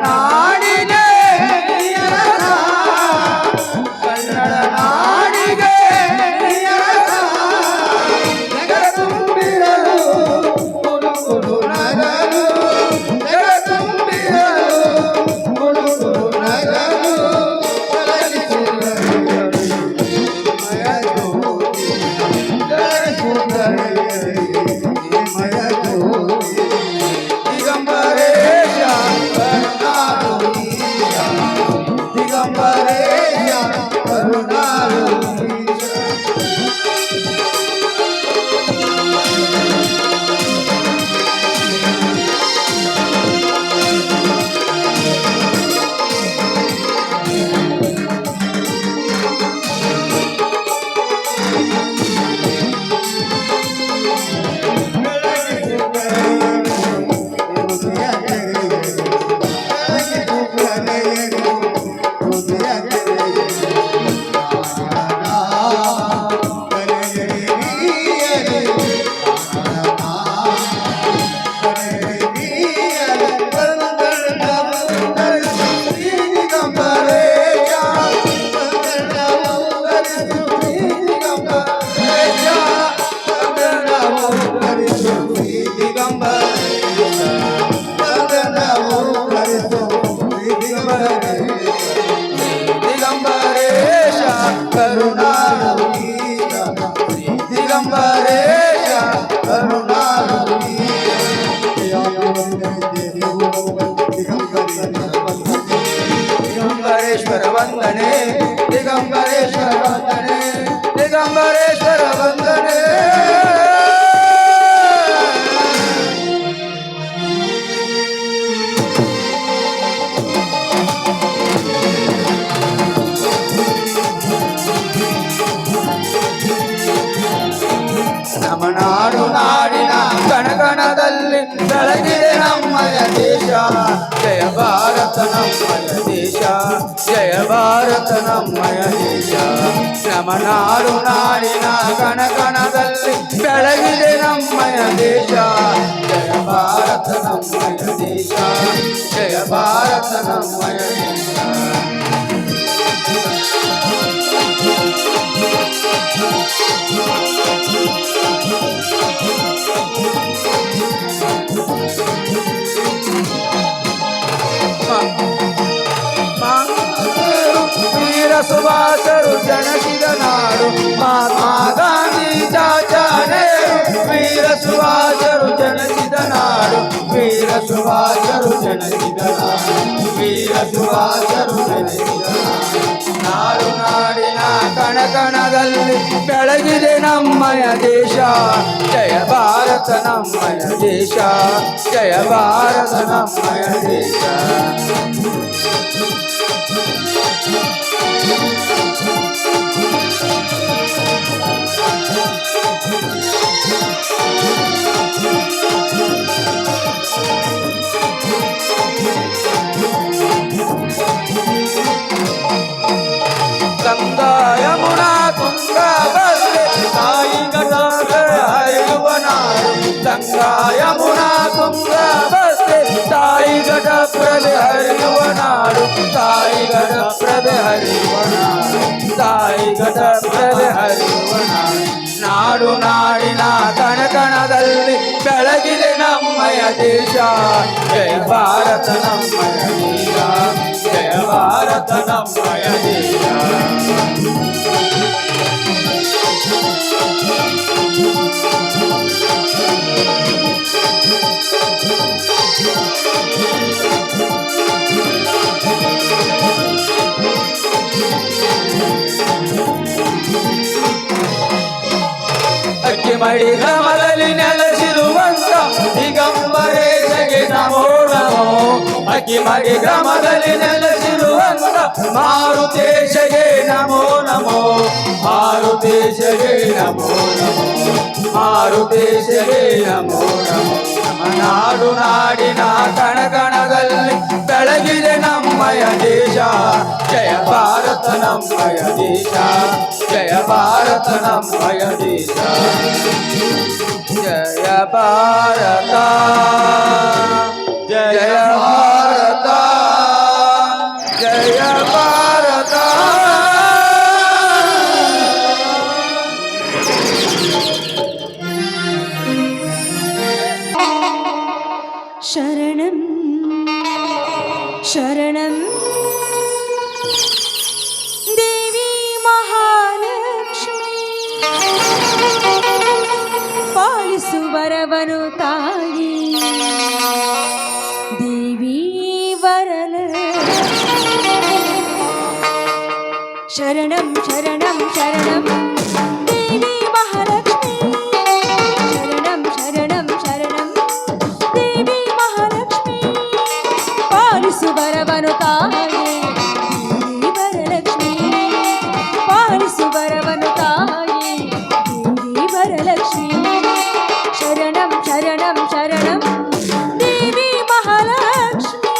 ನಾಡಿಗೆ ಕನ್ನಡ ನಾಡಿಗೆ ಜಗ ತುಂಬಿರಲು ಕುಲು ಕುಲು ನಗಲು ಜಗ ತುಂಬಿರಲು ಕುಲು ಕುಲು ನಗಲು दिगंबरेश्वर वंदने दिगंबरेश्वर वंदने दिगंबरेश्वर वंदने ನಮನಾಡು ನಾಡಿನ ಕಣಕಣದಲ್ಲಿ ಬೆಳಗಿದೆ ನಮ್ಮಯ ದೇಶ ಜಯ ಭಾರತ ನಮ್ಮಯ ದೇಶ ಜಯ ಭಾರತ ನಮ್ಮಯ ದೇಶ ನಮನಾಡು ನಾಡಿನ ಕಣಕಣದಲ್ಲಿ ಬೆಳಗಿದೆ ನಮ್ಮಯ ದೇಶ ಜಯ ಭಾರತ ನಮ್ಮಯ ದೇಶ ಜಯ ಭಾರತ ನಮ್ಮಯ ದೇಶ ವೀರ ಸುಭಾಷರು ಜನಿಸಿದ ನಾಡು ಮಹಾತ್ಮ ಗಾಂಧಿ ಚಾಚಾ ನೆಹರು ವೀರ ಸುಭಾಷರು ಜನಿಸಿದ ನಾಡು ವೀರ ಸುಭಾಷರು ಜನಿಸಿದ ನಾಡು ವೀರ ಸುಭಾಷರು ಜನಿಸಿದ ನಾಡು ನಾಡಿನ ಕಣಕಣದಲ್ಲಿ ಬೆಳಗಿದೆ ನಮ್ಮಯ ದೇಶ ಜಯ ಭಾರತ ನಮ್ಮಯ ದೇಶ ಜಯ ಭಾರತ ನಮ್ಮಯ ದೇಶ ಗಂಗಾ ಯಮುನಾ ತುಂಗಾ ಭದ್ರೆ ತಾಯಿ ಘಟ ಹರಿಯುವ ನಾಡು ಗಂಗಾ ಯಮುನಾ ತುಂಗಾ ಭದ್ರೆ ತಾಯಿ ಘಟ ಪ್ರಭೆ ಹರಿಯುವ ನಾಡು ತಾಯಿ ಘಟ ಪ್ರಭೆ ಹರಿಯುವ ನಾಡು ತಾಯಿ ಘಟ ಪ್ರಭೆ ಹರಿಯುವ ನಾಡು ನಾಡು ನಾಡಿನ ಕಣಕಣದಲ್ಲಿ ಬೆಳಗಿದೆ ನಮ್ಮಯ ದೇಶ ಜಯ ಭಾರತ ನಮ್ಮಯ ದೇಶ ಜಯ ಭಾರತ ನಮ್ಮಯ ದೇಶ ಅಕ್ಕಿಮಡಿ ಗ್ರಾಮದಲ್ಲಿ ನೆಲೆಸಿರುವಂತ ದಿಗಂಬರೇಶಗೆ ನಮೋ ನಮೋ ಅಕ್ಕಿಮಡಿ ಗ್ರಾಮದಲ್ಲಿ ನೆಲೆಸಿರುವಂತ ಮಾರುತೇಶಗೆ ನಮೋ ನಮೋ ಮಾರುತೇಶಗೆ ನಮೋ ನಮೋ ಮಾರುತೇಶಗೆ ನಮೋ ನಮೋ ನಾಡು ನಾಡಿನ ಕಣಕಣದಲ್ಲಿ ಬೆಳಗಿದೆ ನಮ್ಮಯ ದೇಶ ಜಯ ಭಾರತ ನಮ್ಮಯ ದೇಶ ಜಯ ಭಾರತ ನಮ್ಮಯ ದೇಶ ಜಯ ಭಾರತ ಜಯ ಭಾರತ ಶರಣಂ ಶರಣಂ ದೇವಿ ಮಹಾಲಕ್ಷ್ಮಿ ಪಾಲಿಸು ವರವನು ತಾಯಿ ದೇವಿ ವರಲಕ್ಷ್ಮಿ ಶರಣಂ ಶರಣಂ ಶರಣಂ ದೇವಿ ಮಹಾಲಕ್ಷ್ಮಿ ಶರಣಂ ಶರಣಂ ಶರಣಂ ದೇವಿ ಮಹಾಲಕ್ಷ್ಮಿ ಪಾಲಿಸು ವರವನು ತಾಯಿ ದೇವಿ ವರಲಕ್ಷ್ಮಿ ಪಾಲಿಸು ವರವನು ತಾಯಿ ದೇವಿ ವರಲಕ್ಷ್ಮಿ ಶರಣಂ ಶರಣಂ ಶರಣಂ ದೇವಿ ಮಹಾಲಕ್ಷ್ಮಿ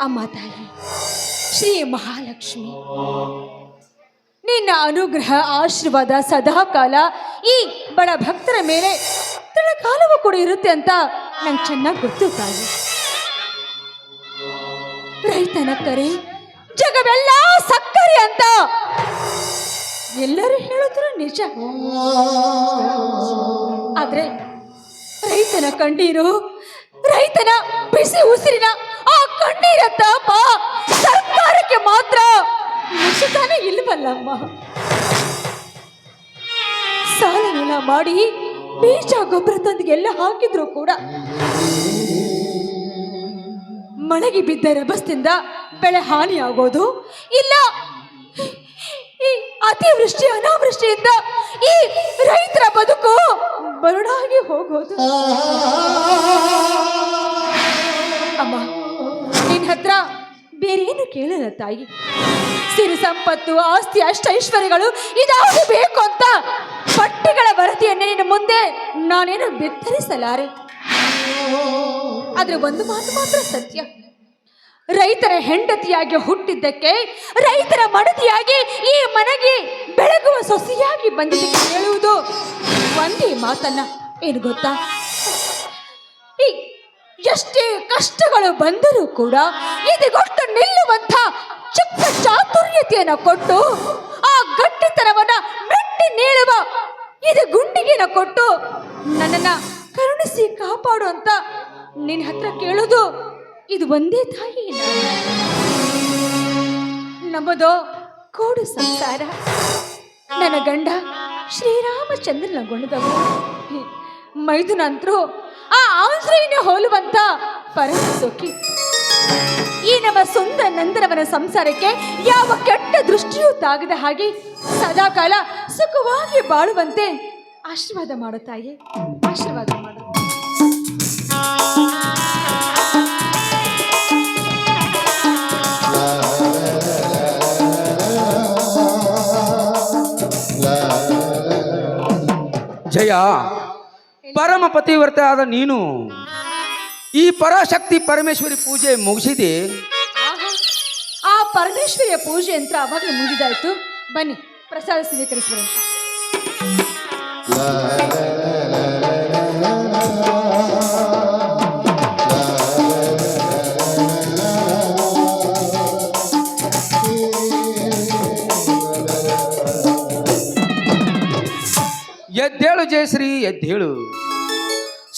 ಅಮ್ಮ ತಾಯಿ ಶ್ರೀ ಮಹಾಲಕ್ಷ್ಮಿ ನಿನ್ನ ಅನುಗ್ರಹ ಆಶೀರ್ವಾದ ಸದಾಕಾಲ ಈ ಬಡ ಭಕ್ತರ ಮೇಲೆ ಕಾಲವೂ ಕೂಡ ಇರುತ್ತೆ ಅಂತ ನಂಗೆ ಚೆನ್ನಾಗಿ ಗೊತ್ತು ತಾಯಿ. ರೈತನ ಕರೆ ಜಗವೆಲ್ಲ ಸಕ್ಕರೆ ಅಂತ ಎಲ್ಲರೂ ಹೇಳಿದ್ರು ನಿಜ. ಆದ್ರೆ ರೈತನ ಕಣ್ಣೀರು, ರೈತನ ಬಿಸಿ ಉಸಿರಿನ ಆ ಕಣ್ಣೀರ ತಾಪ ಸರ್ಕಾರಕ್ಕೆ ಮಾತ್ರ ಮುಗಿತಾನೆ ಇಲ್ವಲ್ಲಮ್ಮ. ಸಾಲನೆಲ್ಲ ಮಾಡಿ ಬೀಜ ಗೊಬ್ಬರ ತಂದಿಗೆಲ್ಲ ಹಾಕಿದ್ರು ಕೂಡ ಮಳೆಗೆ ಬಿದ್ದ ರಭಸದಿಂದ ಬೆಳೆ ಹಾನಿಯಾಗೋದು ಇಲ್ಲ, ಈ ಅತಿವೃಷ್ಟಿ ಅನಾವೃಷ್ಟಿಯಿಂದ ಈ ರೈತರ ಬದುಕು ಬರಡಾಗಿ ಹೋಗೋದು. ಅಮ್ಮ ನಿನ್ನ ಹತ್ರ ಬೇರೇನು ಕೇಳಲ್ಲ ತಾಯಿ. ಸಿರಿ ಸಂಪತ್ತು, ಆಸ್ತಿ, ಅಷ್ಟೈಶ್ವರ್ಯಗಳು ಇದಾವುದು ಬೇಕು ಅಂತ ಪಟ್ಟಿಗಳ ವರದಿಯನ್ನೇ ನಿನ್ನ ಮುಂದೆ ನಾನೇನು ಬೆತ್ತರಿಸಲಾರೆ. ಆದ್ರೆ ಒಂದು ಮಾತು ಮಾತ್ರ ಸತ್ಯ, ರೈತರ ಹೆಂಡತಿಯಾಗಿ ಹುಟ್ಟಿದ್ದಕ್ಕೆ, ರೈತರ ಮಡದಿಯಾಗಿ ಈ ಮನೆಗೆ ಬೆಳಗುವ ಸೊಸೆಯಾಗಿ ಬಂದಿದ್ದಕ್ಕೆ ಹೇಳುವುದು ಒಂದೇ ಮಾತನ್ನ. ಏನು ಗೊತ್ತಾ, ಎಷ್ಟೇ ಕಷ್ಟಗಳು ಬಂದರೂ ಕೂಡ ಇದಗೊಟ್ಟು ನಿಲ್ಲುವಂಥ ಚಿಕ್ಕ ಚಾತುರ್ಯತೆಯನ್ನು ಕೊಟ್ಟು ಆ ಗಟ್ಟಿತನವನ್ನ ಮೆಟ್ಟಿ ನೀಳುವ ಇದು ಗುಂಡಿಗೆನ ಕೊಟ್ಟು ನನ್ನನ್ನ ಕರುಣಿಸಿ ಕಾಪಾಡು ಅಂತ ನಿನ್ನ ಹತ್ರ ಕೇಳೋದು ಇದು ಒಂದೇ ತಾಯಿ. ನಮ್ಮದು ಕೋಡು ಸಂಸಾರ. ನನ್ನ ಗಂಡ ಶ್ರೀರಾಮಚಂದ್ರನ ಗುಣದವರು. ಮೈದುನಂತರೂ ಆ ಆಂಜನೇಯನ ಹೋಲುವಂತ ಪರಮ ಸುಖಿ. ಈ ನಮ್ಮ ಸುಂದರ ನಂದನವನ ಸಂಸಾರಕ್ಕೆ ಯಾವ ಕೆಟ್ಟ ದೃಷ್ಟಿಯೂ ತಾಗದ ಹಾಗೆ ಸದಾಕಾಲ ಸುಖವಾಗಿ ಬಾಳುವಂತೆ ಆಶೀರ್ವಾದ ಮಾಡು ತಾಯಿ, ಆಶೀರ್ವಾದ ಮಾಡು. ಜಯ, ಪರಮ ಪತಿವ್ರತೆ ಆದ ನೀನು ಈ ಪರಾಶಕ್ತಿ ಪರಮೇಶ್ವರಿ ಪೂಜೆ ಮುಗಿಸಿದೆ. ಆ ಪರಮೇಶ್ವರಿಯ ಪೂಜೆ ಅಂತ ಅವಾಗಲೇ ಮುಗಿದಾಯ್ತು. ಬನ್ನಿ ಪ್ರಸಾದ ಸ್ವೀಕರಿಸುವಂತೆ. ಎದ್ದೇಳು ಜಯಶ್ರೀ, ಎದ್ದೇಳು.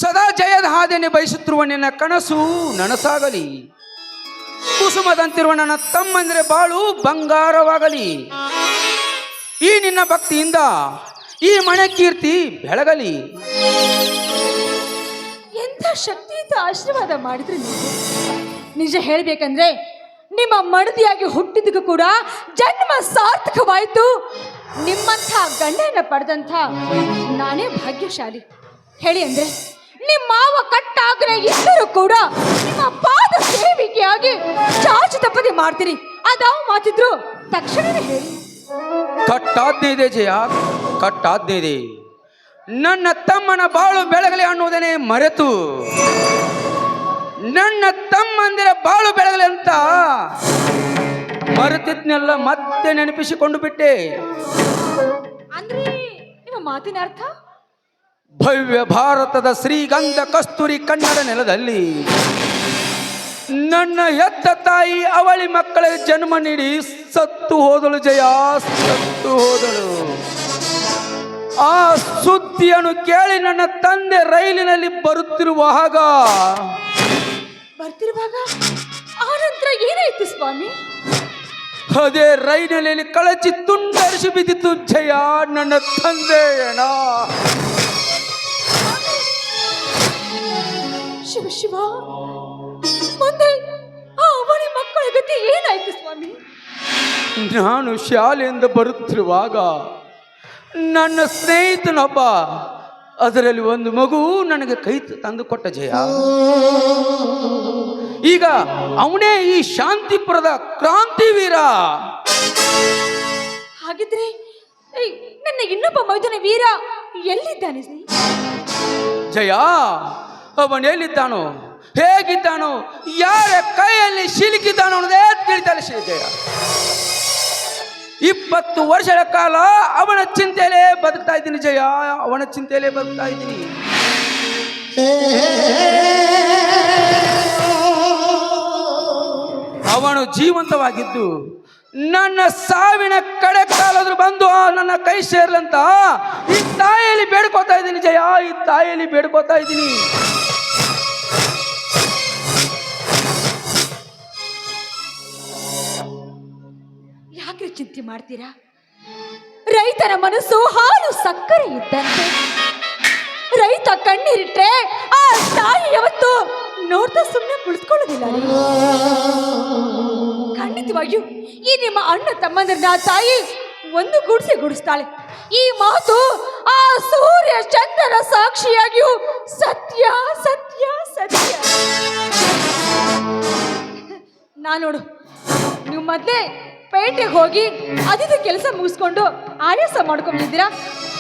ಸದಾ ಜಯದ ಹಾದಿಯನ್ನು ಬಯಸುತ್ತಿರುವ ನಿನ್ನ ಕನಸು ನನಸಾಗಲಿ. ಕುಸುಮದಂತಿರುವ ನನ್ನ ತಮ್ಮಂದ್ರೆ ಬಾಳು ಬಂಗಾರವಾಗಲಿ. ಈ ನಿನ್ನ ಭಕ್ತಿಯಿಂದ ಈ ಮನೆ ಕೀರ್ತಿ ಬೆಳಗಲಿ. ಎಂಥ ಶಕ್ತಿಯುತ ಆಶೀರ್ವಾದ ಮಾಡಿದ್ರೆ ನೀವು. ನಿಜ ಹೇಳ್ಬೇಕಂದ್ರೆ ನಿಮ್ಮ ಮಡದಿಯಾಗಿ ಹುಟ್ಟಿದಕ್ಕೂ ಕೂಡ ಜನ್ಮ ಸಾರ್ಥಕವಾಯಿತು. ನಿಮ್ಮಂಥ ಗಂಡನ ಪಡೆದಂಥ ನಾನೇ ಭಾಗ್ಯಶಾಲಿ. ಹೇಳಿ ಅಂದ್ರೆ ನಿಮ್ಮ ಮಾವ ಕಟ್ಟಾಗ್ರೆ ಇದ್ದರೂ ಕೂಡ ನಿಮ್ಮ ಪಾದ ಸೇವಿಕೆಯಾಗಿ ಚಾಚು ತಪ್ಪದೆ ಮಾಡ್ತೀರಿ. ಅದಾವ ಮಾತಿದ್ರು ತಕ್ಷಣವೇ ಹೇಳಿ. ಕಟ್ಟಾದ್ನೇ ಇದೆ ಜಯ, ಕಟ್ಟಾದ್ನೇ ಇದೆ. ನನ್ನ ತಮ್ಮನ ಬಾಳು ಬೆಳಗಲಿ ಅನ್ನುವುದನ್ನೇ ಮರೆತು ನನ್ನ ತಮ್ಮಂದಿರ ಬಾಳು ಬೆಳಗಲಿ ಅಂತ ಮರೆತಿದ್ನೆಲ್ಲ ಮತ್ತೆ ನೆನಪಿಸಿಕೊಂಡು ಬಿಟ್ಟೆ. ಅಂದ್ರೆ ನಿಮ್ಮ ಮಾತಿನ ಅರ್ಥ? ಭವ್ಯ ಭಾರತದ ಶ್ರೀಗಂಧ ಕಸ್ತೂರಿ ಕನ್ನಡ ನೆಲದಲ್ಲಿ ನನ್ನ ಹೆತ್ತ ತಾಯಿ ಅವಳಿ ಮಕ್ಕಳಿಗೆ ಜನ್ಮ ನೀಡಿ ಸತ್ತು ಹೋದಳು ಜಯ, ಸತ್ತು ಹೋದಳು. ಆ ಸುದ್ದಿಯನ್ನು ಕೇಳಿ ನನ್ನ ತಂದೆ ರೈಲಿನಲ್ಲಿ ಬರುತ್ತಿರುವಾಗ ಆ ನಂತರ ಏನಾಯ್ತು ಸ್ವಾಮಿ? ಅದೇ ರೈಲಿನಲ್ಲಿ ಕಳಚಿ ತುಂಡರಿಸಿ ಬಿದ್ದಿತ್ತು ಜಯ ನನ್ನ ತಂದೆಯಣ. ಶಿವ ಶಿವ, ಮುಂದೆ ಆ ಅವಳಿ ಮಕ್ಕಳ ಗತಿ ಏನಾಯ್ತು ಸ್ವಾಮಿ? ನಾನು ಶಾಲೆಯಿಂದ ಬರುತ್ತಿರುವಾಗ ನನ್ನ ಸ್ನೇಹಿತನೊಬ್ಬ, ಅದರಲ್ಲಿ ಒಂದು ಮಗು ನನಗೆ ಕೈ ತಂದು ಕೊಟ್ಟ ಜಯ. ಈಗ ಅವನೇ ಈ ಶಾಂತಿಪುರದ ಕ್ರಾಂತಿವೀರ. ಹಾಗಿದ್ರೆ ನನ್ನ ಇನ್ನೊಬ್ಬ ಮೈದುನ ವೀರ ಎಲ್ಲಿದ್ದಾನೆ ಜಯ? ಅವನೆಲ್ಲಿದ್ದಾನೋ, ಹೇಗಿದ್ದಾನೋ, ಯಾರ ಕೈಯಲ್ಲಿ ಸಿಲುಕಿದ್ದಾನೋ ಅನ್ನೋದೇ ತಿಳಿತಾಳೆ ಜಯ. 20 ವರ್ಷಗಳ ಕಾಲ ಅವನ ಚಿಂತೆಯಲ್ಲೇ ಬದುಕ್ತಾ ಇದ್ದೀನಿ ಜಯ, ಅವನ ಚಿಂತೆಯಲ್ಲೇ ಬದುಕ್ತಾ ಇದ್ದೀನಿ. ಅವನು ಜೀವಂತವಾಗಿದ್ದು ನನ್ನ ಸಾವಿನ ಕಡೆ ಕಾಲಾದ್ರೂ ಬಂದು ನನ್ನ ಕೈ ಸೇರ್ಲಂತ ಈ ತಾಯಿಯಲ್ಲಿ ಬೇಡ್ಕೋತಾ ಇದ್ದೀನಿ ಜಯ, ಈ ತಾಯಿಯಲ್ಲಿ ಬೇಡ್ಕೋತಾ ಇದ್ದೀನಿ. ಯಾಕೆ ಚಿಂತೆ ಮಾಡ್ತೀರಾ? ರೈತರ ಮನಸ್ಸು ಹಾಲು ಸಕ್ಕರೆ ಇದ್ದಂತೆ. ರೈತ ಕಣ್ಣೀರಿಟ್ರೆ ಆ ತಾಯಿ ಯಾವತ್ತು ನೋಡ್ತಾ ಸುಮ್ಮನೆ ಕುಳಿತುಕೊಳ್ಳೋದಿಲ್ಲ. ಖಂಡಿತವಾಗಿಯೂ ಈ ನಿಮ್ಮ ಅಣ್ಣ ತಮ್ಮಂದಿರನ್ನ ತಾಯಿ ಒಂದು ಗುಡಿಸ್ತಾಳೆ. ಈ ಮಾತು ಆ ಸೂರ್ಯ ಚಂದ್ರನ ಸಾಕ್ಷಿಯಾಗಿಯೂ ಸತ್ಯ ಸತ್ಯ ಸತ್ಯ. ನೋಡು, ನೀವು ಮೊದಲೇ ಪೇಟೆಗೆ ಹೋಗಿ ಅದಿದ ಕೆಲಸ ಮುಗಿಸ್ಕೊಂಡು ಆಯಾಸ ಮಾಡ್ಕೊಂಡಿದ್ದೀರಾ.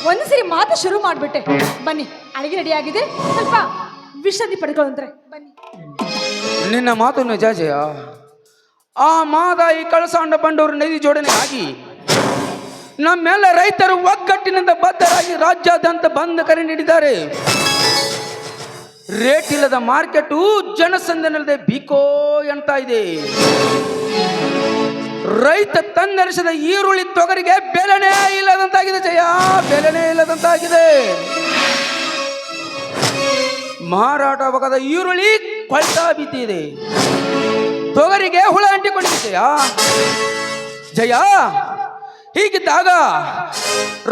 ಒಂದು ಸರಿ ಮಾತು ಶುರು ಮಾಡಿಬಿಟ್ಟೆ. ಬನ್ನಿ, ಅಡಿಗೆ ರೆಡಿ ಆಗಿದೆ, ಸ್ವಲ್ಪ ವಿಶ್ರಾಂತಿ ಪಡ್ಕೊಳ್ಳಂದ್ರೆ ಬನ್ನಿ. ನಿನ್ನ ಮಾತು ನಿಜ ಜಯ. ಆ ಮಾದಾಯಿ ಕಳಸಾಂಡ ಬಂಡೂರು ನದಿ ಜೋಡಣೆ ಆಗಿ ನಮ್ಮೆಲ್ಲ ರೈತರು ಒಗ್ಗಟ್ಟಿನಿಂದ ಬದ್ಧರಾಗಿ ರಾಜ್ಯಾದ್ಯಂತ ಬಂದ್ ಕರೆ ನೀಡಿದ್ದಾರೆ. ರೇಟ್ ಇಲ್ಲದ ಮಾರ್ಕೆಟು ಜನಸಂದನಲ್ಲದೆ ಬಿಕೋ ಅಂತ ಇದೆ. ರೈತ ತನ್ನರಿಸಿದ ಈರುಳ್ಳಿ ತೊಗರಿಗೆ ಬೆಲೆನೇ ಇಲ್ಲದಂತಾಗಿದೆ ಜಯ, ಬೆಲೆನೇ ಇಲ್ಲದಂತಾಗಿದೆ. ಮಾರಾಟವಾಗದ ಈರುಳ್ಳಿ ಕೊಳ್ತಾ ಬಿದ್ದಿದೆ, ತೊಗರಿಗೆ ಹುಳ ಅಂಟಿಕೊಂಡಿದೆ ಜಯ. ಜಯ, ಹೀಗಿದ್ದಾಗ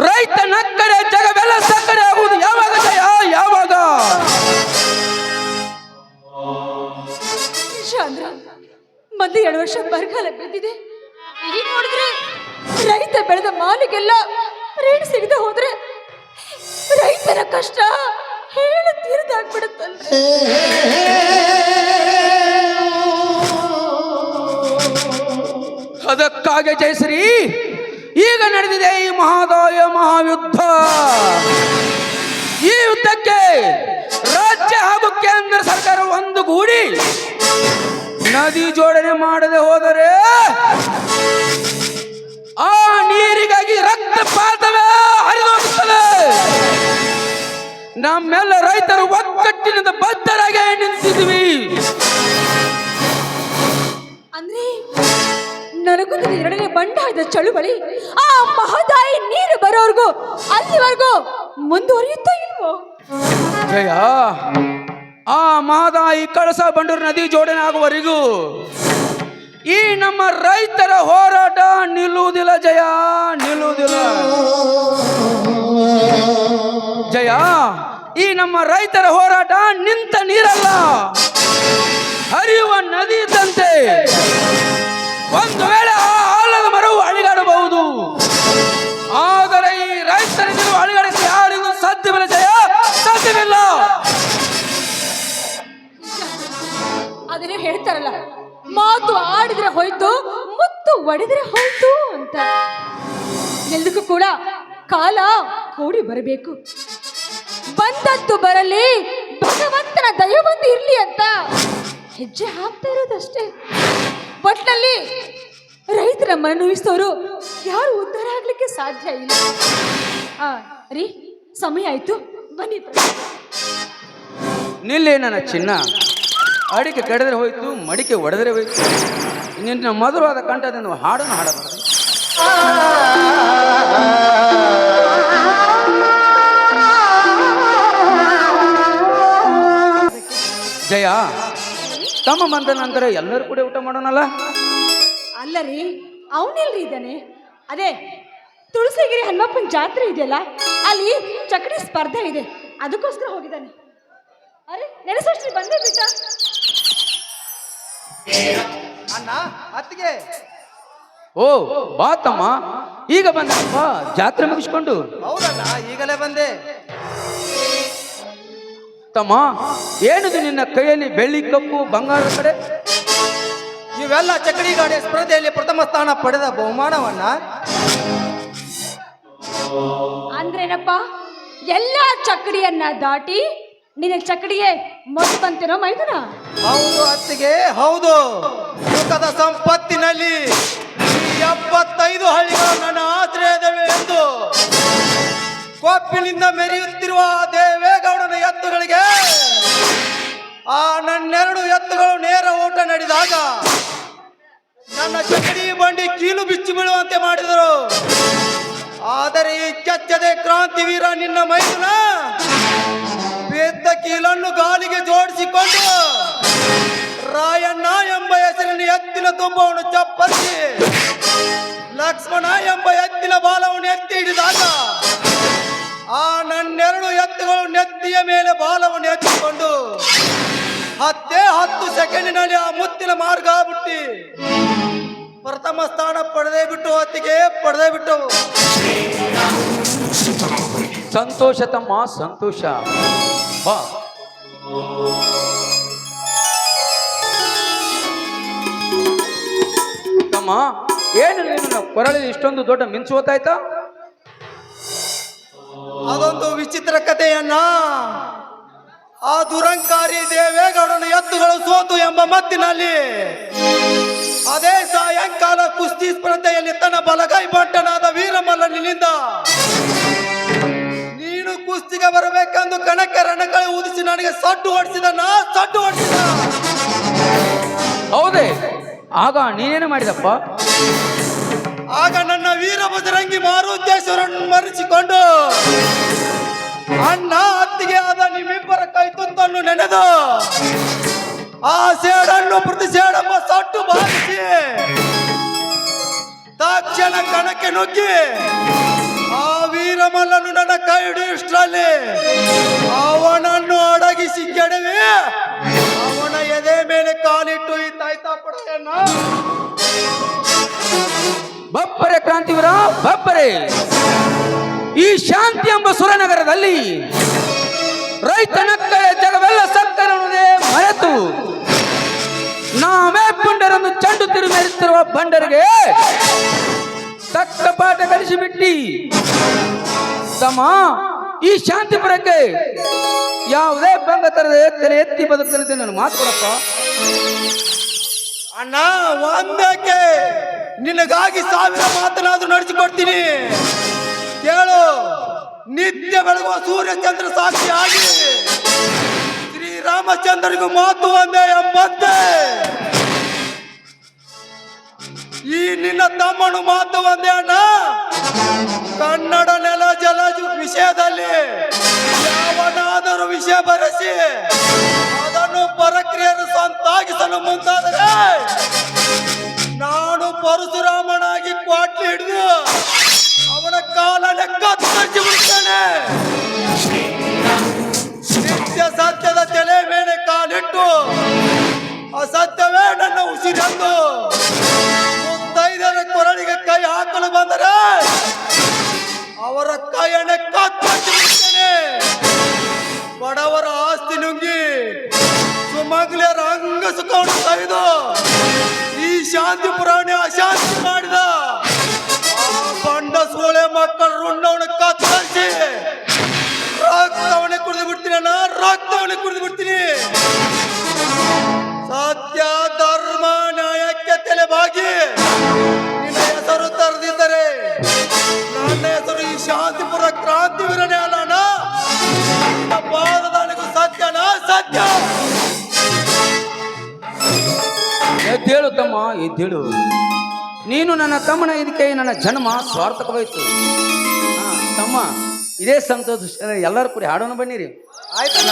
ರೈತ ನಕ್ಕರೆ ಜಗವೆಲ್ಲ ಸಕ್ಕರೆ ಆಗುವುದು ಯಾವಾಗ ಜಯ, ಯಾವಾಗ? ಚಂದ್ರ, ಮೊದಲು 2 ವರ್ಷ ಬರಗಾಲ ಬಿದ್ದಿದೆ. ಈಗ ನೋಡಿದ್ರೆ ರೈತ ಬೆಳೆದ ಮಾಲಿಗೆಲ್ಲ ರೇಟ್ ಸಿಗದೆ ಹೋದ್ರೆ ರೈತರ ಕಷ್ಟ ಹೇಳು ತೀರ್ದಾಗ್ಬಿಡುತ್ತಲ್ರಿ. ಅದಕ್ಕಾಗಿ ಜಯಶ್ರೀ, ಈಗ ನಡೆದಿದೆ ಈ ಮಹಾದಾಯ ಮಹಾಯುದ್ಧ. ಈ ಯುದ್ಧಕ್ಕೆ ರಾಜ್ಯ ಹಾಗೂ ಕೇಂದ್ರ ಸರ್ಕಾರ ಒಂದುಗೂಡಿ ನದಿ ಜೋಡಣೆ ಮಾಡದೆ ಹೋದರೆ ಆ ನೀರಿಗಾಗಿ ರಕ್ತಪಾತವೇ ಹರಿದೋಗುತ್ತದೆ. ನಮ್ಮೆಲ್ಲ ರೈತರು ಒಗ್ಗಟ್ಟಿನಿಂದ ಬದ್ಧರಾಗಿ ನಿಂತಿದ್ವಿ. ಅಂದ್ರೆ ನನಗೊಂದು 2ನೇ ಬಂಡಾಯದ ಚಳುವಳಿ ಆ ಮಹದಾಯಿ ನೀರು ಬರೋರ್ಗೂ ಅಲ್ಲಿವರೆಗೂ ಮುಂದುವರಿಯುತ್ತಾ ಇಲ್ವೋ? ಜಯ, ಆ ಮಹದಾಯಿ ಕಳಸ ಬಂಡೂರು ನದಿ ಜೋಡಣೆ ಆಗುವವರೆಗೂ ಈ ನಮ್ಮ ರೈತರ ಹೋರಾಟ ನಿಲ್ಲುವುದಿಲ್ಲ ಜಯ, ನಿಲ್ಲುವುದಿಲ್ಲ ಜಯ. ಈ ನಮ್ಮ ರೈತರ ಹೋರಾಟ ನಿಂತ ನೀರಲ್ಲ, ಹರಿಯುವ ನದಿ ಇದ್ದಂತೆ. ಒಂದು ವೇಳೆ ಆ ಆಲದ ಮರವು ಅಳಿಗಾಡಬಹುದು, ಆದರೆ ಈ ರೈತರ ನಿಲುವು ಅಳಿಗಾಡಕ್ಕೆ ಯಾರಿಗೂ ಸಾಧ್ಯವಿಲ್ಲ ಜಯ, ಸಾಧ್ಯವಿಲ್ಲ. ಅದನ್ನೇ ಹೇಳ್ತಾರಲ್ಲ, ಮಾತು ಆಡಿದ್ರೆ ಹೋಯ್ತು, ಮುತ್ತು ಒಡೆದ್ರೆ ಹೋಯ್ತು ಅಂತ. ಎಲ್ಲದಕ್ಕೂ ಕೂಡ ಕಾಲ ಕೂಡಿ ಬರಬೇಕು. ಬಂದದ್ದು ಬರಲಿ, ಭಗವಂತನ ದಯ ಬಂದು ಇರ್ಲಿ ಅಂತ ಹೆಜ್ಜೆ ಹಾಕ್ತಾ ಇರೋದಷ್ಟೇ. ಒಟ್ನಲ್ಲಿ ರೈತರ ಮನನುಯಿಸೋರು ಯಾರು ಉದ್ಧಾರ ಆಗ್ಲಿಕ್ಕೆ ಸಾಧ್ಯ ಇಲ್ಲ. ರೀ, ಸಮಯ ಆಯ್ತು, ಬನ್ನಿ. ನಿಲ್ಲೇ ನನ್ನ ಚಿನ್ನ, ಅಡಿಕೆ ಕಡಿದ್ರೆ ಹೋಯ್ತು, ಮಡಿಕೆ ಒಡೆದರೆ ಹೋಯ್ತು. ನಿನ್ನ ಮಧುರವಾದ ಕಂಠದಿಂದ ಹಾಡನ್ನು ಹಾಡಬಾರದು ಜಯ. ತಮ್ಮ ಬಂದ ನಂತರ ಎಲ್ಲರೂ ಕೂಡ ಊಟ ಮಾಡೋಣಲ್ಲ? ಅಲ್ಲ ರೀ, ಅವನೆಲ್ರಿ ಇದ್ದಾನೆ? ಅದೇ ತುಳಸಿಗಿರಿ ಹನುಮಪ್ಪನ ಜಾತ್ರೆ ಇದೆಯಲ್ಲ, ಅಲ್ಲಿ ಚಕಡಿ ಸ್ಪರ್ಧೆ ಇದೆ, ಅದಕ್ಕೋಸ್ಕರ ಹೋಗಿದ್ದಾನೆ. ಅರೆ, ನೆನೆಸಷ್ಟ್ರಿ ಬಂದೇ ಬಿಟ್ಟ. ಅಣ್ಣ, ಅತ್ತಿಗೆ. ಓ ಬಾ ತಮ್ಮ, ಈಗ ಬಂದಪ್ಪ ಜಾತ್ರೆ ಮುಗಿಸ್ಕೊಂಡು. ಹೌದಣ್ಣ, ಈಗಲೇ ಬಂದೆ. ತಮ್ಮ, ಏನಿದು ನಿನ್ನ ಕೈಯಲ್ಲಿ ಬೆಳ್ಳಿ ಕಪ್ಪು ಬಂಗಾರದ ಕಡೆ? ಇವೆಲ್ಲ ಚಕಡಿ ಗಾಡಿ ಸ್ಪರ್ಧೆಯಲ್ಲಿ ಪ್ರಥಮ ಸ್ಥಾನ ಪಡೆದ ಬಹುಮಾನವನ್ನ. ಅಂದ್ರೇನಪ್ಪ, ಎಲ್ಲ ಚಕಡಿಯನ್ನ ದಾಟಿ ನಿನ್ನ ಚಕಡಿಯೇ ಮೊದಲು ಬಂತೇನೋ ಮೈದುನ? ಹೌದು ಅತ್ತಿಗೆ, ಹೌದು. ಸುಖದ ಸಂಪತ್ತಿನಲ್ಲಿ 75 ಹಳ್ಳಿಗಳು ನನ್ನ ಆಶ್ರಯದವೆ ಎಂದು ಕೊಪ್ಪಿನಿಂದ ಮೆರೆಯುತ್ತಿರುವ ದೇವೇಗೌಡನ ಎತ್ತುಗಳಿಗೆ ಆ ನನ್ನೆರಡು ಎತ್ತುಗಳು ನೇರ ಓಟ ನಡೆದಾಗ ನನ್ನ ಚಕಡಿ ಬಂಡಿ ಕೀಲು ಬಿಚ್ಚಿ ಬೀಳುವಂತೆ ಮಾಡಿದರು. ಆದರೆ ಈ ಕೆಚ್ಚದೆ ಕ್ರಾಂತಿವೀರ ನಿನ್ನ ಮೈದುನ ಬೇದ್ದ ಕೀಲನ್ನು ಗಾಲಿಗೆ ಜೋಡಿಸಿಕೊಂಡು ರಾಯಣ್ಣ ಎಂಬ ಹೆಸರಿನ ಎತ್ತಿನ ತುಂಬವನ್ನು ಚಪ್ಪರಿಸಿ ಲಕ್ಷ್ಮಣ ಎಂಬ ಎತ್ತಿನ ಬಾಲವನ್ನು ಎತ್ತಿ ಹಿಡಿದಾಗ ಆ ನನ್ನೆರಡು ಎತ್ತುಗಳು ನೆತ್ತಿಯ ಮೇಲೆ ಬಾಲವನ್ನು ಎತ್ತಿಕೊಂಡು 10 ಸೆಕೆಂಡಿನಲ್ಲಿ ಆ ಮುತ್ತಿನ ಮಾರ್ಗ ಬಿಟ್ಟು ಪ್ರಥಮ ಸ್ಥಾನ ಪಡೆದೇ ಬಿಟ್ಟು ಹೊತ್ತಿಗೆ ಪಡೆದೇ ಬಿಟ್ಟು. ಸಂತೋಷ ತಮ್ಮ, ಸಂತೋಷ. ಬಾ. ತಮ್ಮ, ಏನು ನೀನು ಕೊರಳಿ ಇಷ್ಟೊಂದು ದೊಡ್ಡ ಮಿಂಚು ಹೋತಾಯ್ತಾ? ಅದೊಂದು ವಿಚಿತ್ರ ಕಥೆಯನ್ನ. ಆ ದುರಂಕಾರಿ ದೇವೇಗೌಡನ ಎತ್ತುಗಳು ಸೋತು ಎಂಬ ಮತ್ತಿನಲ್ಲಿ ಅದೇ ಸಾಯಂಕಾಲ ಕುಸ್ತಿ ಸ್ಪರ್ಧೆಯಲ್ಲಿ ತನ್ನ ಬಲಗೈ ಬಂಟನಾದ ವೀರಮಲ್ಲನಿಂದ ನೀನು ಕುಸ್ತಿಗೆ ಬರಬೇಕೆಂದು ಕಣಕ್ಕೆ ರಣಕಳೆ ಊದಿಸಿ ನನಗೆ ಸಡ್ಡು ಹೊಡಿಸಿದ ಸಡ್ಡು ಹೊಡಿಸಿದ. ಹೌದೇ? ಆಗ ನೀನೇನು ಮಾಡಿದಪ್ಪ? ಆಗ ನನ್ನ ವೀರ ಬಜರಂಗಿ ಮಾರುತೇಶ್ವರನ್ನು ಮರೆಸಿಕೊಂಡು ಅಣ್ಣ ಅತ್ತಿಗೆ ಆದ ನಿಮ್ಮಿಬ್ಬರ ಕೈ ತುತ್ತನ್ನು ನೆನೆದು ಆ ಸೇಡನ್ನು ಪ್ರತಿ ಸೇಡಮ್ಮ ಸಟ್ಟು ಬಾರಿಸಿ ತಕ್ಷಣ ಕಣಕ್ಕೆ ನುಗ್ಗಿ ಆ ವೀರಮಲ್ಲನು ನನ್ನ ಕೈ ಹಿಡಿಯುಷ್ಟರಲ್ಲಿ ಅವನನ್ನು ಅಡಗಿಸಿ ಕೆಡವಿ ಅವನ ಎದೆ ಮೇಲೆ ಕಾಲಿಟ್ಟು ಈ ತಾಯ್ತಾ ಪಡೆಯನ್ನ. ಬಪ್ಪರೆ ಕ್ರಾಂತಿವೀರ ಬಪ್ಪರೆ! ಈ ಶಾಂತಿ ಎಂಬ ಸುರನಗರದಲ್ಲಿ ರೈತನಕ್ಕಳೆ ಜಗವೆಲ್ಲ ಸತ್ತರನ್ನುವುದೇ ಮರೆತು ನಾವೇ ಪುಂಡರನ್ನು ಚಂಡು ತಿರುಮೇರುತ್ತಿರುವ ಬಂಡರಿಗೆ ತಕ್ಕ ಪಾಠ ಕಲಿಸಿಬಿಟ್ಟಿ ತಮ್ಮ. ಈ ಶಾಂತಿಪುರಕ್ಕೆ ಯಾವುದೇ ಭಂಗ ತರದೆ ತಲೆ ಎತ್ತಿ ಬದುಕಲಿದೆ. ನನ್ನ ಮಾತು ಕೊಡಪ್ಪ. ಅಣ್ಣ ಒಂದಕ್ಕೆ ನಿನಗಾಗಿ 1000 ಮಾತನಾದ್ರೂ ನಡೆಸಿಕೊಡ್ತೀನಿ ಕೇಳು. ನಿತ್ಯ ಬೆಳಗುವ ಸೂರ್ಯಚಂದ್ರ ಸಾಕ್ಷಿಯಾಗಿ ಶ್ರೀರಾಮಚಂದ್ರನಿಗೂ ಮಾತು ಒಂದೇ ಎಂಬಂತೆ ಈ ನಿನ್ನ ತಮ್ಮನು ಮಾತು ಒಂದೇ ಅಣ್ಣ. ಕನ್ನಡ ನೆಲ ಜಲ ವಿಷಯದಲ್ಲಿ ಯಾವನಾದರೂ ವಿಷಯ ಬರೆಸಿ ಅದನ್ನು ಪರಕ್ರಿಯೆಯನ್ನು ಸ್ವಂತಾಗಿಸಲು ಮುಂದಾದರೆ ನಾನು ಪರಶುರಾಮನಾಗಿ ಕ್ವಾಟ್ಲಿ ಹಿಡಿದು ಅವನ ಕಾಲನೆ ಕತ್ತರಿಸಿ ಬಿಡ್ತೇನೆ. ನಿತ್ಯ ಸತ್ಯದ ತಲೆ ಮೇಲೆ ಕಾಲಿಟ್ಟು ಅಸತ್ಯವೇ ನನ್ನ ಉಸಿರೆಂದು ಮುತ್ತೈದರ ಕೊರಳಿಗೆ ಕೈ ಹಾಕಲು ಬಂದರೆ ಅವರ ಕೈಯನ್ನೇ ಕತ್ತರಿಸಿ ಬಿಡ್ತೇನೆ. ಬಡವರ ಆಸ್ತಿ ನುಂಗಿ ಸುಮಂಗಲಿಯರ ಅಂಗ ಸುಖವನ್ನು ತೆಗೆದು ಈ ಶಾಂತಿ ಪುರಾಣಿ ಅಶಾಂತಿ ಮಾಡಿದ ಆ ಬಂಡ ಸೋಳೆ ಮಕ್ಕಳ ರುಂಡವನ್ನ ಕತ್ತರಿಸಿ ರಕ್ತವನ್ನೇ ಕುಡಿದು ಬಿಡ್ತೀನಿ ಅಣ್ಣ, ರಕ್ತವನ್ನೇ ಕುಡಿದು ಬಿಡ್ತೀನಿ. ಸತ್ಯ ಧರ್ಮ ನ್ಯಾಯಕ್ಕೆ ತಲೆಬಾಗಿ ನಿನ್ನ ಹೆಸರು ತರದಿದ್ದರೆ ನನ್ನ ಹೆಸರು ಈ ಶಾಂತಿಪುರ ಕ್ರಾಂತಿವೀರನೇ ಅಲ್ಲ ಅಣ್ಣ. ಪಾದದಾನಿಗೂ ಸತ್ಯನ ಸತ್ಯ. ಎದ್ದೇಳು ತಮ್ಮ, ಎದ್ದೇಳು. ನೀನು ನನ್ನ ತಮ್ಮನ ಇದಕ್ಕೆ ನನ್ನ ಜನ್ಮ ಸ್ವಾರ್ಥಕವಾಯಿತು. ತಮ್ಮ, ಇದೇ ಸಂತೋಷ ಎಲ್ಲರೂ ಕೂಡಿ ಹಾಡೋಣ ಬನ್ನಿರಿ. ಆಯ್ತಲ್ಲ?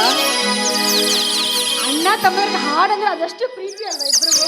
ಅಣ್ಣ ತಮ್ಮರಿಗೆ ಹಾಡಂದ್ರೆ ಅದಷ್ಟು ಪ್ರೀತಿ ಅಲ್ವಾ ಇಬ್ರಿಗೂ?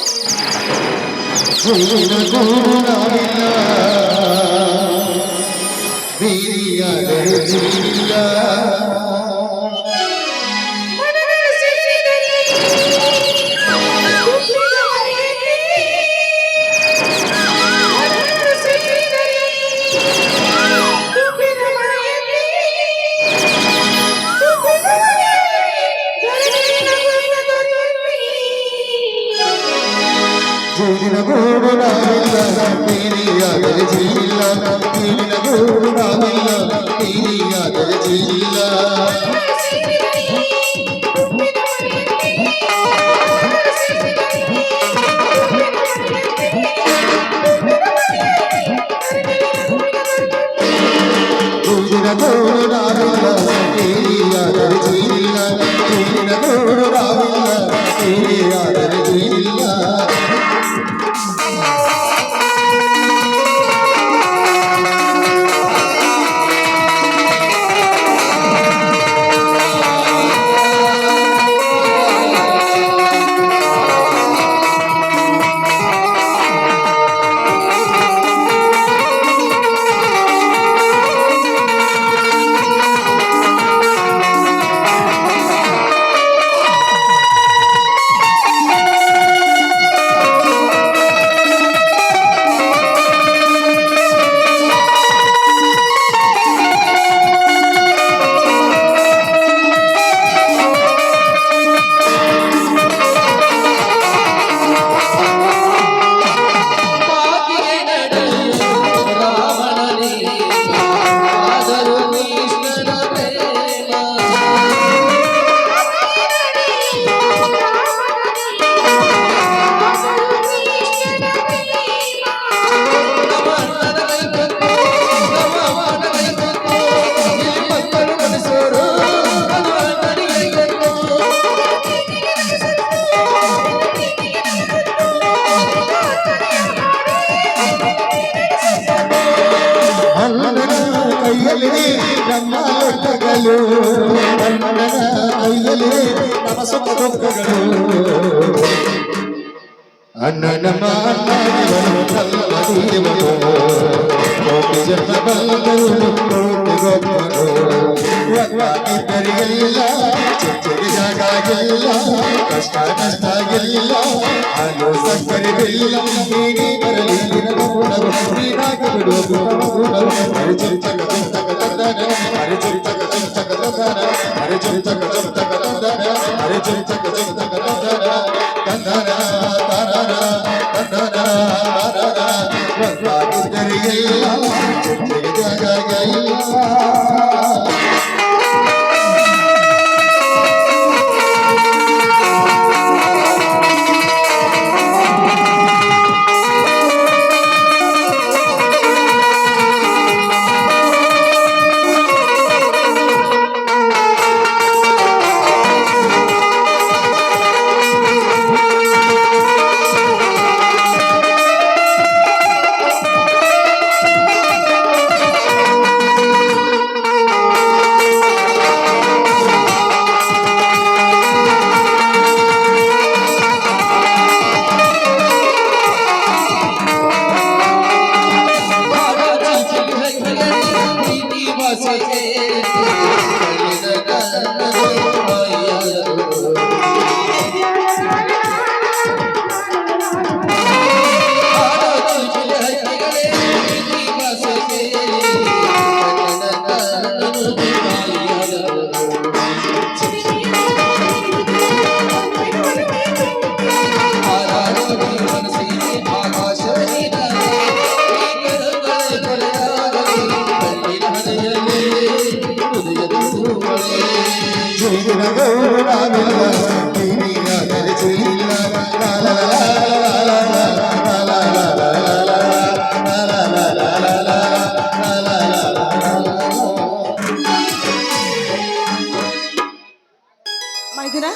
ಸುಖ ದುಃಖಗಳು ಅಣ್ಣ ನಮ್ಮ ಕೋಟಿ ಜನ್ಮ ಬಂದರು ಕೋಟಿ ಗೊಬ್ಬರು ಇದ್ದರಿಗೆಲ್ಲ ಚಿಚ್ಚರಿ ಜಾಗ ಗೆಲ್ಲ ಕಷ್ಟ ನಷ್ಟ ಗೆಲ್ಲ ಹಾಲು ಸಕ್ಕರೆ ಬೆಲ್ಲ ನೀಡಿ ಬರಲಿ ನೀರಾಗಿ ಬಿಡುವ ಹರಿ ಚುಂಚಕ ಚುಂಚಕ ತಂದನ ಹರಿ ಚುಂಚಕ ಚುಂಚಕ ತಂದನ ಹರಿ ಚುಂಚಕ ಚುಂಚಕ ತಂದನ ಹರಿ ಚುಂಚಕ ಚುಂಚಕ ತಂದನ ತಂದನ ತಾರನ ತಂದನ ತಾರನ ಇದ್ದರಿಗೆಲ್ಲ ಚಿಚ್ಚರಿ ಜಾಗ ಗೆಲ್ಲ ಮೈದುನ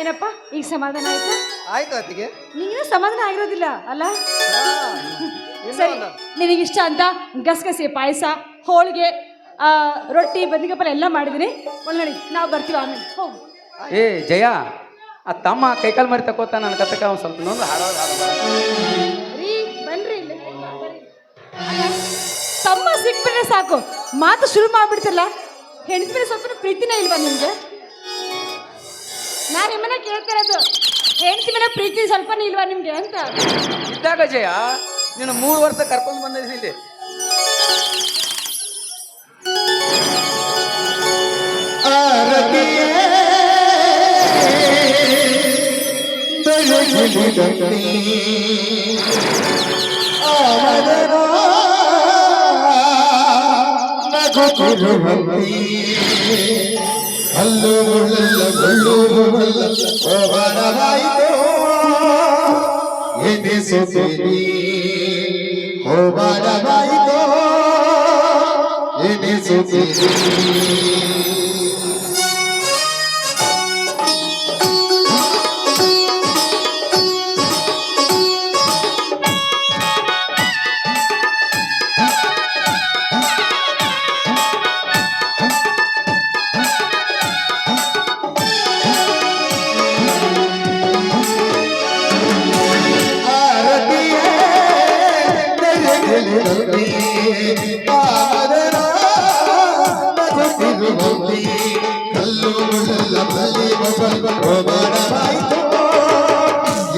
ಏನಪ್ಪ ಈಗ ಸಮಾಧಾನ ಆಯ್ತಾ? ಆಯ್ತು ಅತ್ತಿಗೆ. ನೀನು ಸಮಾಧಾನ ಆಗಿರೋದಿಲ್ಲ ಅಲ್ಲ? ಇನ್ನೂ ಸರಿ, ಒಂದು. ನಿನಗಿಷ್ಟ ಅಂತ ಗಸಗಸೆ ಪಾಯಸ, ಹೋಳಿಗೆ, ರೊಟ್ಟಿ, ಬದ್ನಿಕಾಪಲ್ಲೆ ಎಲ್ಲ ಮಾಡಿದ್ದೀನಿ. ಒಳ್ಳೆ ನಾವು ಬರ್ತೀವಿ ಆಮೇಲೆ. ಹೋಗು. ಏ ಜಯ, ಆ ತಮ್ಮ ಕೈಕಾಲು ಮರಿ ತಕೋತ ನನ್ನ ಕತ್ತಕ ಒಂದು ಸ್ವಲ್ಪ ಇನ್ನೊಂದು ರೀ ಬನ್ರಿ ಇಲ್ಲಿ. ಅಲ್ಲ, ತಮ್ಮ ಸಿಕ್ಬಿಟ್ರೆ ಸಾಕು, ಮಾತು ಶುರು ಮಾಡ್ಬಿಡ್ತಿಲ್ಲ. ಹೆಣ್ತಿ ಮೇಲೆ ಸ್ವಲ್ಪ ಪ್ರೀತಿನೇ ಇಲ್ವಾ ನಿಮ್ಗೆ? ನಾನು ನಿಮ್ಮನ್ನ ಕೇಳ್ತಾ ಇರೋದು, ಹೆಣ್ತಿ ಮೇಲೆ ಪ್ರೀತಿ ಸ್ವಲ್ಪನೇ ಇಲ್ವಾ ನಿಮ್ಗೆ ಅಂತ. ಇದ್ದಾಗ ಜಯ ನೀನು 3 ವರ್ಷ ಕರ್ಕೊಂಡು ಬಂದಿದ್ದೀನಿ. ಅಲ್ಲೂ ಮುಳ್ಳಲ್ಲ ಮುಳ್ಳು ಹೋಬಾರವಾಯಿತು ಎನಿಸುತ್ತೀನಿ ಹೋಬಾರವಾಯಿತು ಎನಿಸುತ್ತೀನಿ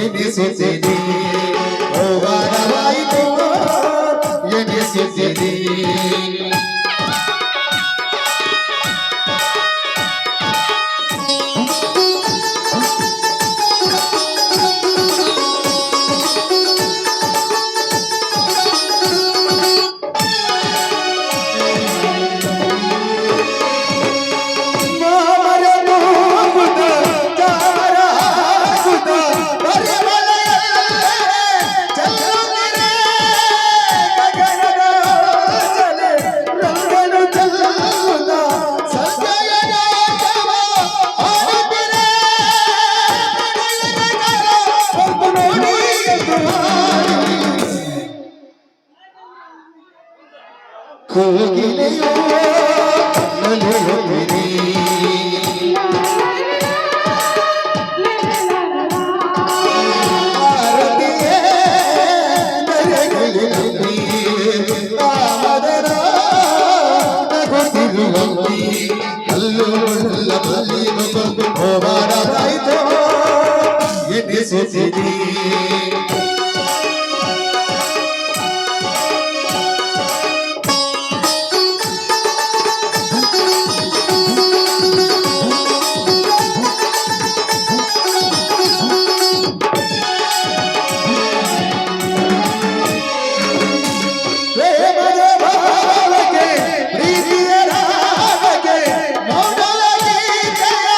ಎನಿಸುತ್ತೀನಿ ಹೋಬಾರವಾಯಿತು ಎನಿಸುತ್ತೀನಿ ಕೋಗಿಲೆಯೋ ನಲಿಯುತ್ತಿದೆ ಪ್ರೀತಿಸಿದಿರಿ ಪ್ರೇಮದ ಭಾವಕ್ಕೆ ಪ್ರೀತಿಯ ರಾಗಕ್ಕೆ ಮೊದಲ ಗೀತೆಯ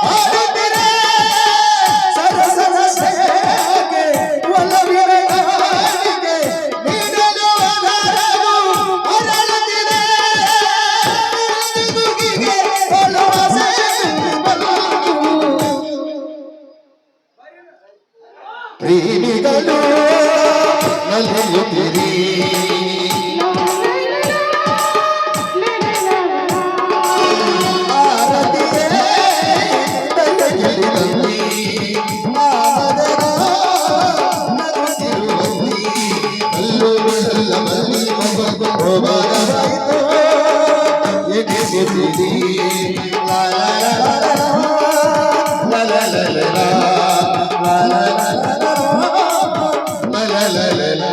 ಹಾಡುತ್ತಿರೆ ಸರಸದ ಸೇವೆಗೆ ಒಲವಿನ ಕಾಣಿಕೆ ನೀಡಲು ಆಧಾರವು ಅರಳುತ್ತಿದೆ ಇಂದಿಗುಗಿಗೆ ಒಲವ ಪ್ರೇಮಿಗಳು ನಲಿಯುತ್ತಿರಿ ಆರತಿಯೇ ತಲೆಗೆಡಿದಲ್ಲಿ ಆದರ ನಗುತ್ತಿರುವಲ್ಲಿ ಅಲ್ಲುಲ್ಲ ಬಲಿ ಹೋಗಬಾರದಾಯಿತು ಎನಿಸಿದಿರಿ ಲಾ ಲಾ ಲಾ ಲಾ ಲಾ ಲಾ ಲಾ ಲಾ ಲಾ ಲಾ ಲಾ ಲಾ.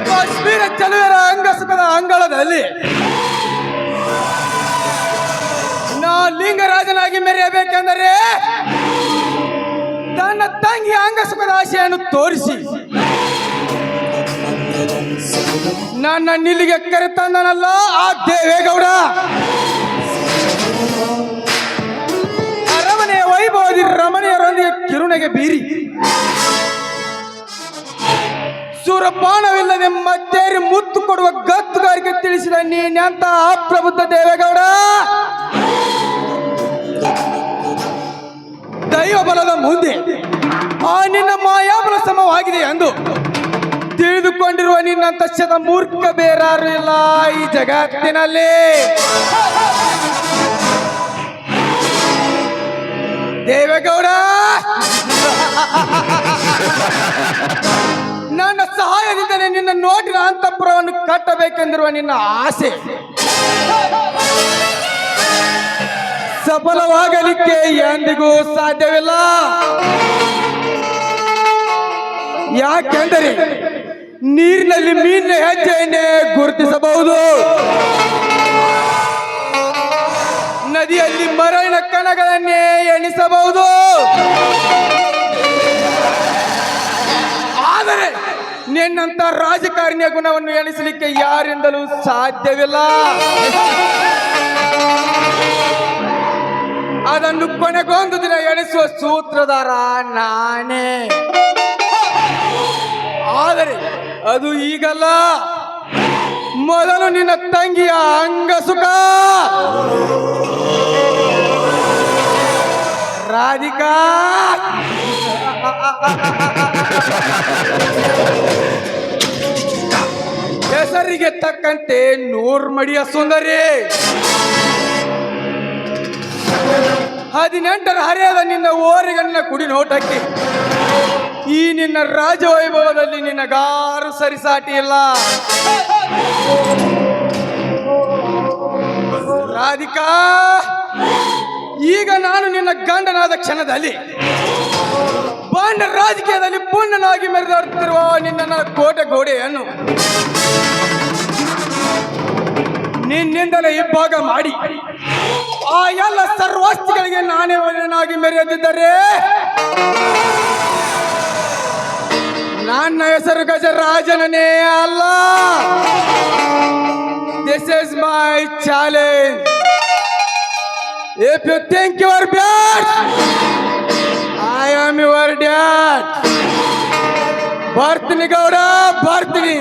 ಕಾಶ್ಮೀರ ಚಲುವರ ಅಂಗಸುಖದ ಅಂಗಳದಲ್ಲಿ ನಾ ಲಿಂಗರಾಜನಾಗಿ ಮೆರೆಯಬೇಕೆಂದರೆ ತನ್ನ ತಂಗಿಯ ಅಂಗಸುಖದ ಆಶೆಯನ್ನು ತೋರಿಸಿ ನನ್ನ ನಿಲ್ಲಿಗೆ ಕರೆತಂದನಲ್ಲ ಆ ದೇವೇಗೌಡ. ಅರಮನೆಯ ವೈಭವದಿ ರಮಣೀಯರೊಂದಿಗೆ ಕಿರುನೆಗೆ ಬೀರಿ ಸುರಪಾನವಿಲ್ಲದೆ ಮತ್ತೇರಿ ಮುತ್ತು ಕೊಡುವ ಗತ್ತುಗಾರಿಕೆ ತಿಳಿಸಿದ ನೀನೆಂತ ಅಪ್ರಬುದ್ಧ ದೇವೇಗೌಡ. ದೈವ ಬಲದ ಮುಂದೆ ಆ ನಿನ್ನ ಮಾಯಾಬಲ ಸಮವಾಗಿದೆ ಎಂದು ತಿಳಿದುಕೊಂಡಿರುವ ನಿನ್ನಂತ ಶತ ಮೂರ್ಖ ಬೇರಾರು ಇಲ್ಲ ಈ ಜಗತ್ತಿನಲ್ಲಿ. ದೇವೇಗೌಡ, ನನ್ನ ಸಹಾಯದಿಂದಲೇ ನಿನ್ನ ನೋಟಿನ ಅಂತಃಪುರವನ್ನು ಕಟ್ಟಬೇಕೆಂದಿರುವ ನಿನ್ನ ಆಸೆ ಸಫಲವಾಗಲಿಕ್ಕೆ ಎಂದಿಗೂ ಸಾಧ್ಯವಿಲ್ಲ. ಯಾಕೆಂದರೆ ನೀರಿನಲ್ಲಿ ಮೀನಿನ ಹೆಜ್ಜೆಯನ್ನೇ ಗುರುತಿಸಬಹುದು, ನದಿಯಲ್ಲಿ ಮರಳಿನ ಕಣಗಳನ್ನೇ ಎಣಿಸಬಹುದು. ಆದರೆ ನಿನ್ನಂತ ರಾಜಕಾರಣಿಯ ಗುಣವನ್ನು ಎಣಿಸಲಿಕ್ಕೆ ಯಾರಿಂದಲೂ ಸಾಧ್ಯವಿಲ್ಲ. ಅದನ್ನು ಕೊನೆಗೊಂದು ದಿನ ಎಣಿಸುವ ಸೂತ್ರಧಾರ ನಾನೇ. ಆದರೆ ಅದು ಈಗಲ್ಲ, ಮೊದಲು ನಿನ್ನ ತಂಗಿಯ ಅಂಗಸುಖ ರಾಧಿಕಾ. ಹೆಸರಿಗೆ ತಕ್ಕಂತೆ ನೂರ್ಮಡಿಯ ಸುಂದರಿ, 18ರ ಹರೆಯದ ನಿನ್ನ ಓರಿಗನ್ನ ಕುಡಿ ನೋಟಕ್ಕೆ ಈ ನಿನ್ನ ರಾಜವೈಭವದಲ್ಲಿ ನಿನ್ನಗಾರು ಸರಿಸಾಟಿ ಇಲ್ಲ. ರಾಧಿಕಾ, ಈಗ ನಾನು ನಿನ್ನ ಗಂಡನಾದ ಕ್ಷಣದಲ್ಲಿ ಬಾಂಡ ರಾಜಕೀಯದಲ್ಲಿ ಪುಣ್ಣನಾಗಿ ಮೆರೆದಾಡುತ್ತಿರುವ ನಿನ್ನ ಕೋಟೆ ಗೋಡೆಯನ್ನು ನಿನ್ನಿಂದಲೇ ಇಬ್ಬಾಗ ಮಾಡಿ ಆ ಎಲ್ಲ ಸರ್ವಾಸ್ತಿಗಳಿಗೆ ನಾನೇ ಒಳ್ಳೆಯನಾಗಿ ಮೆರೆಯದಿದ್ದರೆ ನನ್ನ ಹೆಸರು ಗಜರಾಜನೇ ಅಲ್ಲ. This is my challenge. If you think you are bad, I am your dad. ಬರ್ತೀನಿ ಗೌಡ, ಬರ್ತೀನಿ.